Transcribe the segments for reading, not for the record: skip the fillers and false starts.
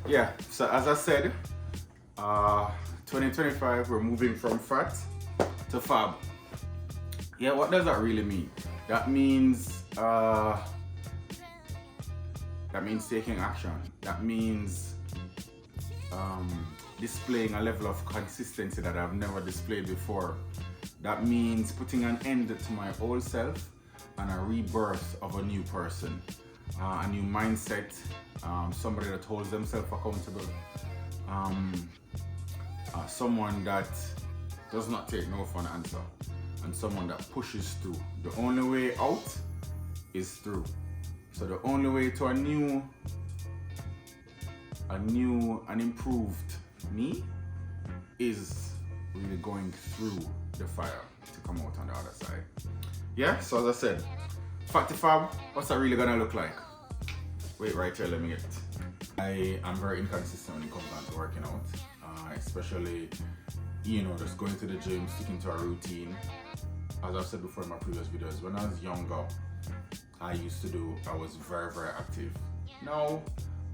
Yeah, so as I said, 2025, we're moving from fat to fab. Yeah, what does that really mean? That means taking action. That means displaying a level of consistency that I've never displayed before. That means putting an end to my old self and a rebirth of a new person, a new mindset, somebody that holds themselves accountable, someone that does not take no for an answer, and someone that pushes through. The only way out is through. So the only way to an improved me is really going through the fire to come out on the other side. Yeah, so as I said, fat to fab, what's that really gonna look like? Wait right here, let me get it. I am very inconsistent when it comes down to working out, especially, just going to the gym, sticking to a routine. As I've said before in my previous videos, when I was younger, I was very, very active. Now,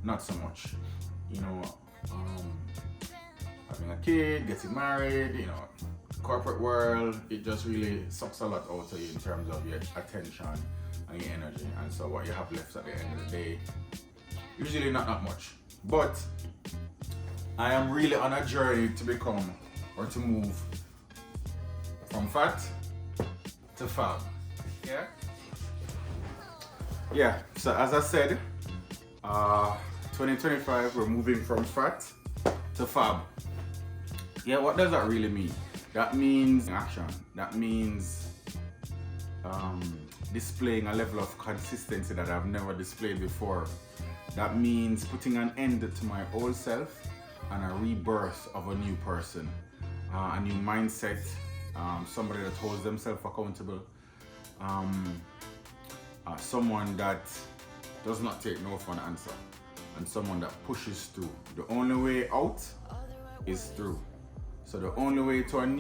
not so much. Having a kid, getting married, corporate world, it just really sucks a lot out of you in terms of your attention and your energy. And so what you have left at the end of the day, usually not that much. But I am really on a journey to become or to move from fat to fab. Yeah, so as I said, 2025, we're moving from fat to fab. Yeah, what does that really mean? That means action. That means displaying a level of consistency that I've never displayed before. That means putting an end to my old self and a rebirth of a new person, a new mindset, somebody that holds themselves accountable, someone that does not take no for an answer, and someone that pushes through. The only way out is through. So the only way to an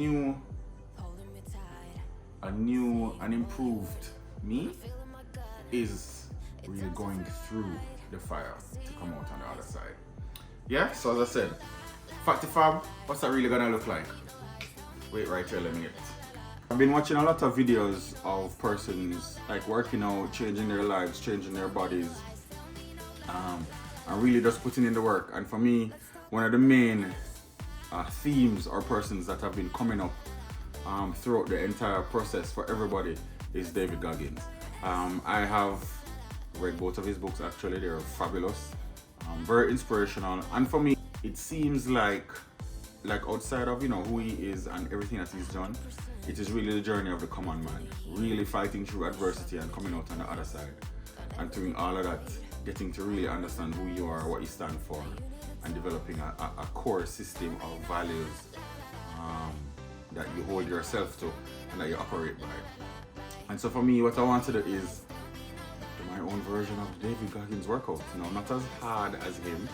improved me is really going through the fire to come out on the other side. Yeah, so as I said, fat to fab, what's that really gonna look like? Wait right here, let me get it. I've been watching a lot of videos of persons like working out, changing their lives, changing their bodies, and really just putting in the work. And for me, one of the main themes or persons that have been coming up throughout the entire process for everybody is David Goggins. I have read both of his books actually, they're fabulous, very inspirational, and for me it seems like outside of who he is and everything that he's done, it is really the journey of the common man, really fighting through adversity and coming out on the other side, and doing all of that, getting to really understand who you are, what you stand for, and developing a core system of values that you hold yourself to and that you operate by. And so for me, what I want to do is do my own version of David Goggins workout. Not as hard as him,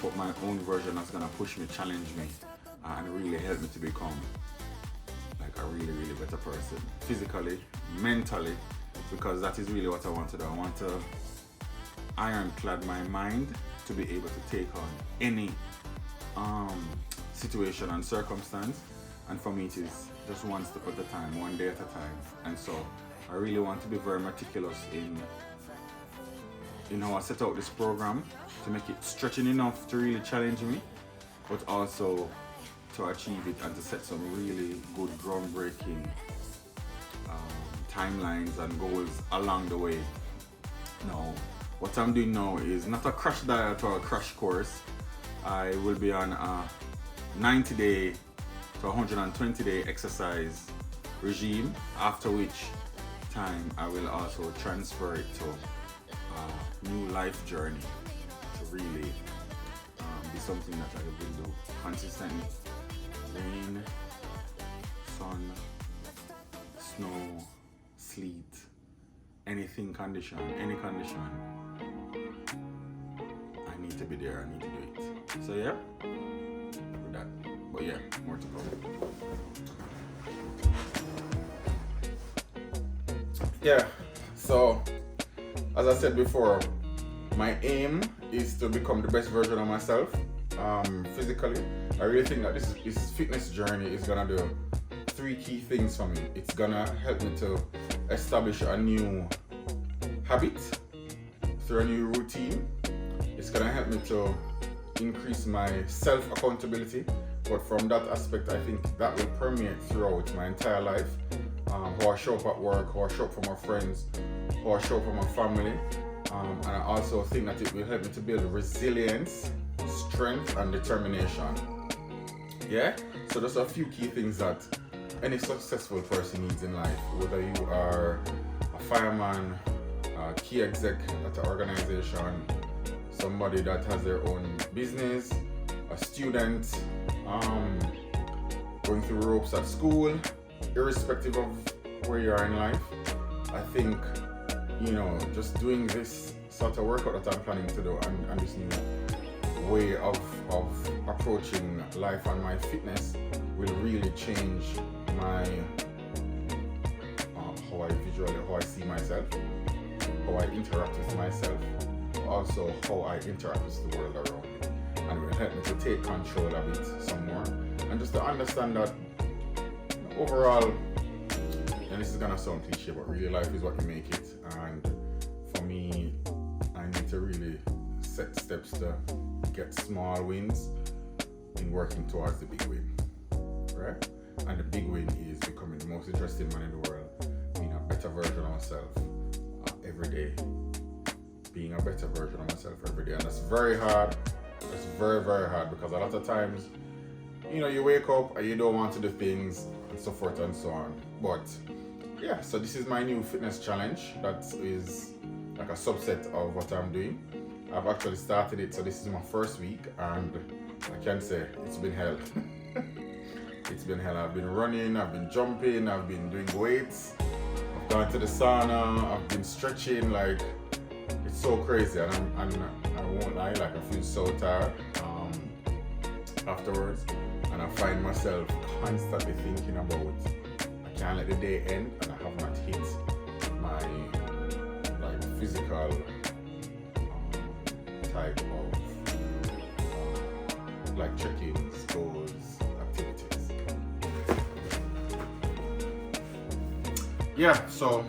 but my own version that's gonna push me, challenge me, and really help me to become like a really, really better person, physically, mentally, because that is really what I want to do. I want to ironclad my mind to be able to take on any situation and circumstance, and for me it is just one step at a time, one day at a time. And so I really want to be very meticulous in how I set out this program, to make it stretching enough to really challenge me, but also to achieve it and to set some really good groundbreaking timelines and goals along the way. Now, what I'm doing now is not a crash diet or a crash course. I will be on a 90-day to 120-day exercise regime, after which time I will also transfer it to a new life journey to really be something that I will do consistently. Rain, sun, snow, sleet, anything condition, any condition, I need to be there, I need to do it. So yeah, with that. But yeah, more to come. Yeah, so as I said before, my aim is to become the best version of myself. physically. I really think that this fitness journey is gonna do 3 key things for me. It's gonna help me to establish a new habit through a new routine. It's gonna help me to increase my self-accountability, but from that aspect, I think that will permeate throughout my entire life. How I show up at work, how I show up for my friends, how I show up for my family. And I also think that it will help me to build resilience, strength, and determination. Yeah? So those are a few key things that any successful person needs in life, whether you are a fireman, a key exec at an organization, somebody that has their own business, a student, going through ropes at school, irrespective of where you are in life. I think, just doing this sort of workout that I'm planning to do and this new way of approaching life and my fitness will really change my how I see myself, how I interact with myself, also how I interact with the world around me, and it will help me to take control of it some more, and just to understand that overall, and this is gonna sound cliche, but really life is what you make it. And for me, I need to really set steps to get small wins in working towards the big win, right? And the big win is becoming the most interesting man in the world, being a better version of myself every day, being a better version of myself every day. And that's very hard. It's very, very hard, because a lot of times, you wake up and you don't want to do things and so forth and so on. But yeah, so this is my new fitness challenge that is like a subset of what I'm doing. I've actually started it, so this is my first week, and I can say it's been hell. It's been hell. I've been running, I've been jumping, I've been doing weights, I've gone to the sauna, I've been stretching, like it's so crazy, and I won't lie, like I feel so tired afterwards, and I find myself constantly thinking about I can't let the day end and I have not hit my physical type of check-ins, goals, activities. Yeah, so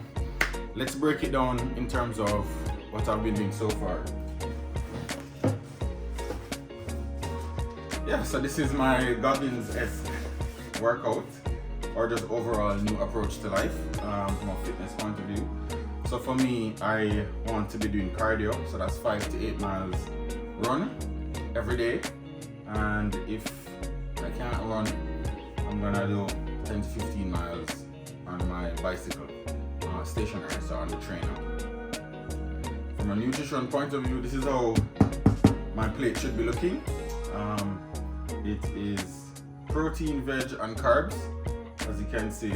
let's break it down in terms of what I've been doing so far. Yeah, so this is my Goggins-esque workout, or just overall new approach to life from a fitness point of view. So for me, I want to be doing cardio, so that's 5 to 8 miles run every day. And if I can't run, I'm gonna do 10 to 15 miles on my bicycle, stationary, so on the trainer. From a nutrition point of view, this is how my plate should be looking. It is protein, veg, and carbs. As you can see,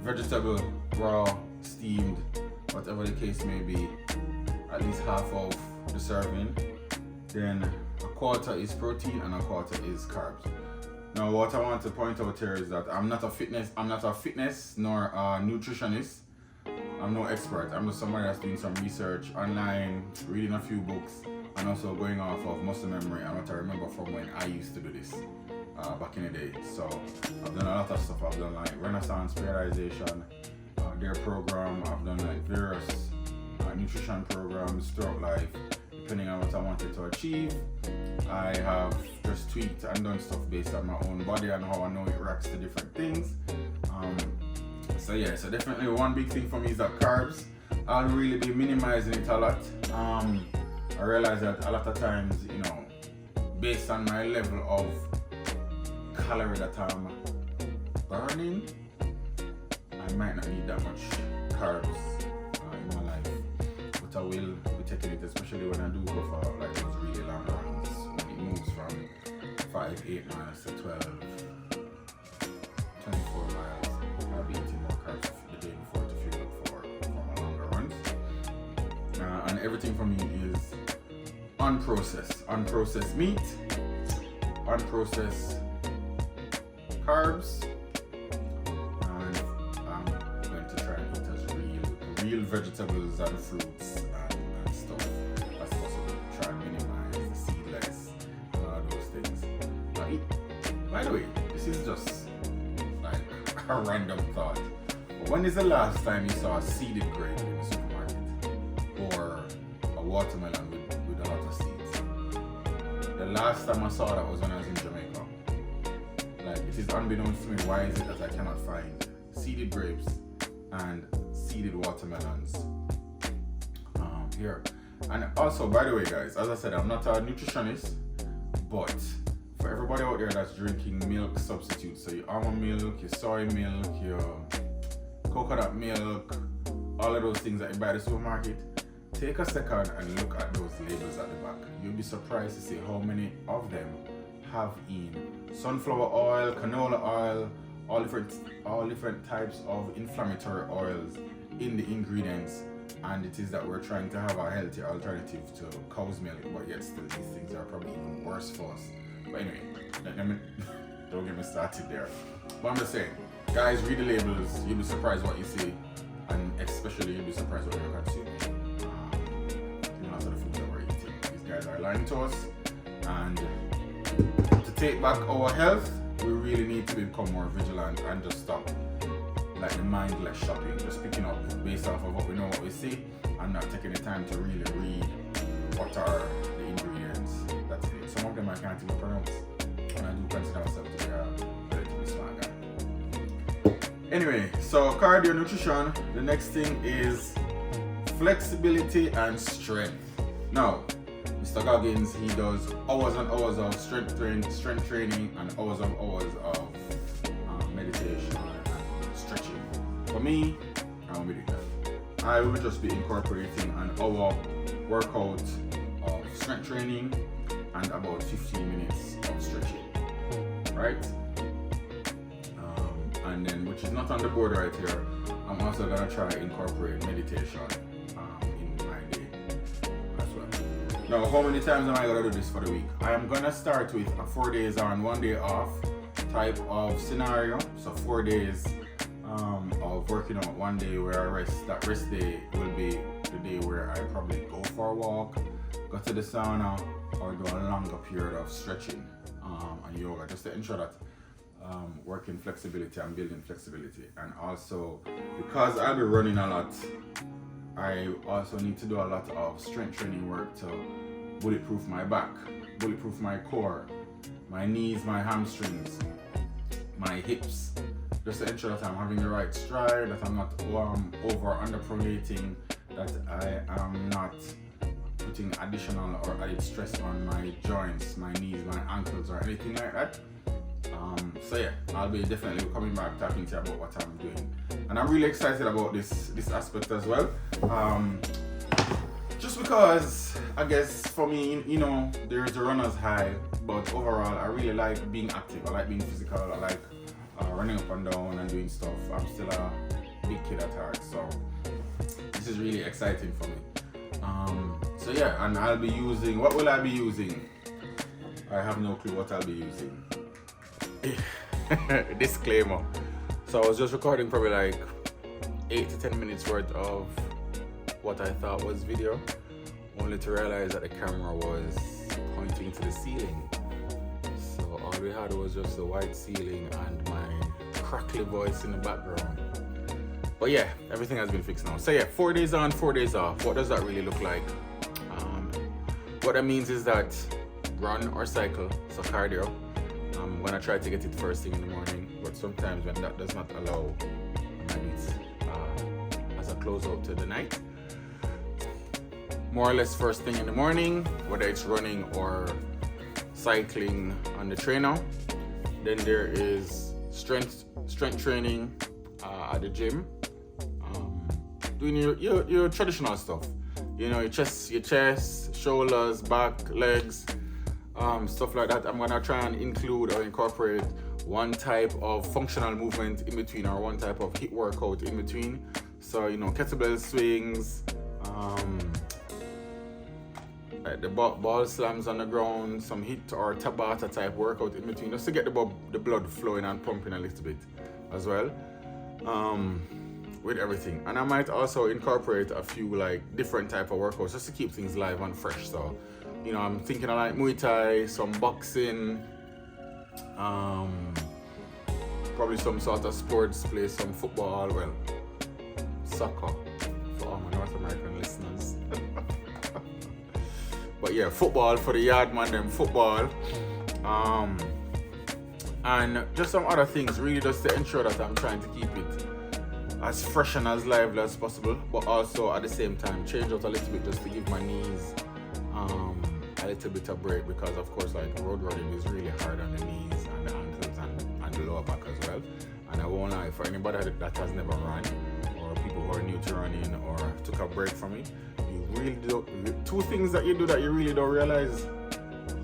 vegetable, raw, steamed, whatever the case may be, at least half of the serving. Then a quarter is protein and a quarter is carbs. Now, what I want to point out here is that I'm not a fitness nor a nutritionist. I'm no expert. I'm just somebody that's doing some research online, reading a few books, and also going off of muscle memory and what I remember from when I used to do this back in the day. So I've done a lot of stuff. I've done Renaissance periodization, their program. I've done various nutrition programs throughout life, depending on what I wanted to achieve. I have just tweaked and done stuff based on my own body and how I know it reacts to different things. So definitely one big thing for me is that carbs. I'll really be minimizing it a lot. I realize that a lot of times, based on my level of calorie that I'm burning, I might not need that much carbs in my life. But I will be taking it, especially when I do go for those really long runs, when it moves from 5, 8 miles to 12, 24 miles. I'll be eating more carbs the day before to fuel up for my longer runs. And everything for me is unprocessed meat, unprocessed carbs, and I'm going to try and eat as real vegetables and fruits and stuff as possible. Try and minimize the seedless and all those by the way, this is just like a random thought. But when is the last time you saw a seeded grape in the supermarket? Or a watermelon with a lot of seeds? The last time I saw that was when I was in Jamaica. Like, it is unbeknownst to me, why is it that I cannot find seeded grapes and seeded watermelons here? And also, by the way, guys, as I said, I'm not a nutritionist, but for everybody out there that's drinking milk substitutes, so your almond milk, your soy milk, your coconut milk, all of those things that you buy at the supermarket, take a second and look at those labels at the back. You'll be surprised to see how many of them have in sunflower oil, canola oil, all different types of inflammatory oils in the ingredients. And it is that we're trying to have a healthy alternative to cow's milk, but yet still these things are probably even worse for us. But anyway, don't get me started there. But I'm just saying, guys, read the labels. You'll be surprised what you see, and especially you'll be surprised what you're consuming. Lots of the foods that we're eating. These guys are lying to us, and to take back our health, we really need to become more vigilant and just stop like the mindless shopping, just picking up based off of what we know, what we see, and not taking the time to really read what are the ingredients that's in it. Some of them I can't even pronounce, and I do consider myself to be a relatively smart guy. Anyway, so cardio nutrition, the next thing is flexibility and strength. Now, Mr. Goggins, he does hours and hours of strength training and hours of meditation and stretching. For me, I won't be doing that. I will just be incorporating an hour workout of strength training and about 15 minutes of stretching, right? And then, which is not on the board right here, I'm also gonna try to incorporate meditation in my day as well. Now, how many times am I gonna do this for the week? I am gonna start with a 4 days on, 1 day off type of scenario. So 4 days of working out, 1 day where I rest. That rest day will be the day where I probably go for a walk, go to the sauna, or do a longer period of stretching and yoga, just to ensure that working flexibility and building flexibility. And also, because I'll be running a lot, I also need to do a lot of strength training work to bulletproof my back, bulletproof my core, my knees, my hamstrings, my hips, just to ensure that I'm having the right stride, that I'm not over or underpronating, that I am not putting additional or added stress on my joints, my knees, my ankles, or anything like that. So yeah, I'll be definitely coming back talking to you about what I'm doing, and I'm really excited about this aspect as well. Just because I guess for me, you know, there's a runner's high, but overall I really like being active. I like being physical. I like running up and down and doing stuff. I'm still a big kid at heart, so this is really exciting for me. So yeah, and I'll be using, what will I be using? I have no clue what I'll be using. Disclaimer. So I was just recording probably like 8 to 10 minutes worth of what I thought was video, only to realize that the camera was pointing to the ceiling. So all we had was just the white ceiling and my crackly voice in the background. But yeah, everything has been fixed now. So yeah, 4 days on, 4 days off. What does that really look like? What that means is that run or cycle, so cardio. I'm gonna try to get it first thing in the morning, but sometimes when that does not allow, I might need as a closeout to the night. More or less first thing in the morning, whether it's running or cycling on the trainer. Then there is strength training at the gym. Doing your traditional stuff. You know, your chest, shoulders, back, legs, stuff like that. I'm gonna try and include or incorporate one type of functional movement in between, or one type of HIIT workout in between. So, you know, kettlebell swings, like the ball slams on the ground, some HIIT or Tabata type workout in between, just to get the blood flowing and pumping a little bit as well. With everything. And I might also incorporate a few like different type of workouts just to keep things live and fresh. So, you know, I'm thinking of like Muay Thai, some boxing, Probably some sort of sports, play some football, well, soccer for all my North American listeners. But yeah, football for the yard man, them football. And just some other things, really just to ensure that I'm trying to keep it as fresh and as lively as possible, but also at the same time change out a little bit just to give my knees a little bit of break, because of course like road running is really hard on the knees and the ankles and the lower back as well. And I won't lie, for anybody that has never run, or people who are new to running or took a break from it, you really don't, two things that you do that you really don't realize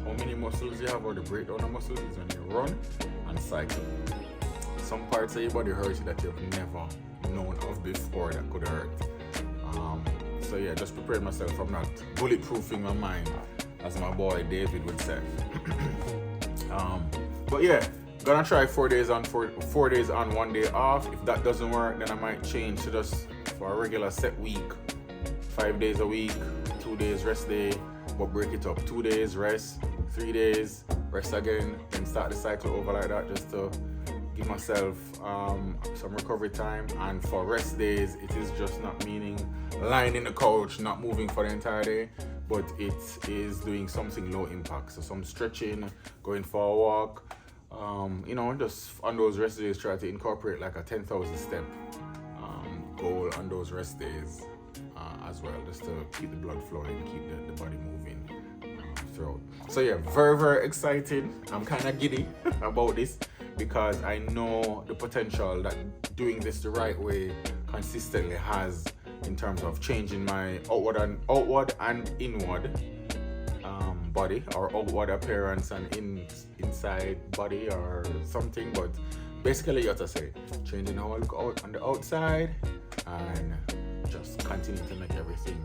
how many muscles you have, or the breakdown of muscles, is when you run and cycle. Some parts of your body hurt you that you've never known of before that could hurt. So yeah, just prepared myself. I'm not bulletproofing my mind, as my boy David would say. But yeah, gonna try 4 days on, 4 days on, 1 day off. If that doesn't work, then I might change to just for a regular set week, 5 days a week, 2 days rest day, but break it up. 2 days rest, 3 days rest again, and start the cycle over like that, just to give myself some recovery time. And for rest days, it is just not meaning lying in the couch, not moving for the entire day, but it is doing something low impact. So some stretching, going for a walk, just on those rest days, try to incorporate like a 10,000 step goal on those rest days as well, just to keep the blood flowing, keep the body moving throughout. So yeah, very, very excited. I'm kind of giddy about this, because I know the potential that doing this the right way consistently has in terms of changing my outward and inward body, or outward appearance and inside body or something. But basically, you have to say changing how I look out on the outside, and just continue to make everything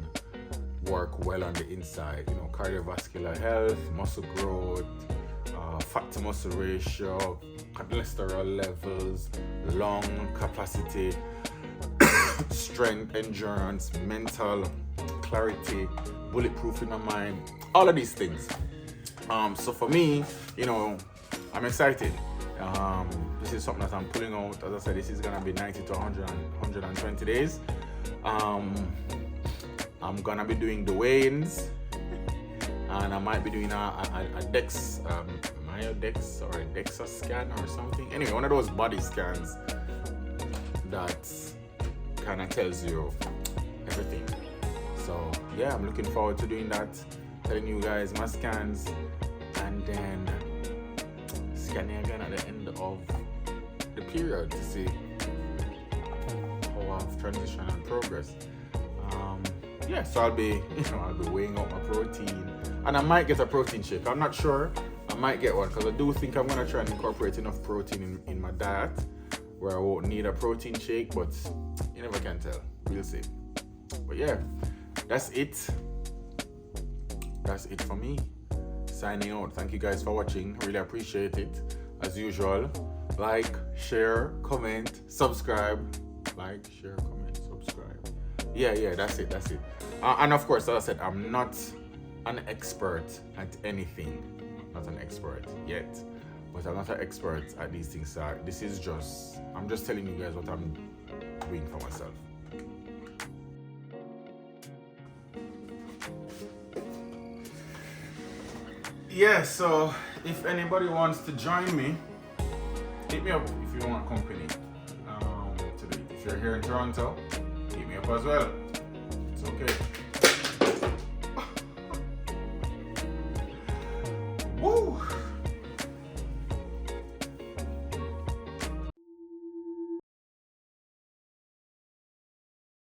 work well on the inside. Cardiovascular health, muscle growth, fat to muscle ratio, cholesterol levels, lung capacity, strength, endurance, mental clarity, bulletproof in my mind, all of these things. So for me, I'm excited. This is something that I'm pulling out. As I said, this is gonna be 90 to 100 120 days. I'm gonna be doing the weigh-ins, and I might be doing a Dex, Myodex or a DEXA scan or something. Anyway, one of those body scans that kind of tells you everything. So yeah, I'm looking forward to doing that, telling you guys my scans, and then scanning again at the end of the period to see how I've transitioned and progressed. So I'll be weighing out my protein, and I might get a protein shake. I'm not sure. I might get one, because I do think I'm gonna try and incorporate enough protein in my diet where I won't need a protein shake, but you never can tell. We'll see. But yeah, that's it. That's it for me. Signing out. Thank you guys for watching. Really appreciate it. As usual, like, share, comment, subscribe. Like, share, comment, subscribe. Yeah, that's it. And of course, as I said, I'm not an expert at anything. Not an expert yet. But I'm not an expert at these things. So I'm just telling you guys what I'm doing for myself. Yeah, so if anybody wants to join me, hit me up if you want company today. If you're here in Toronto, hit me up as well. It's okay.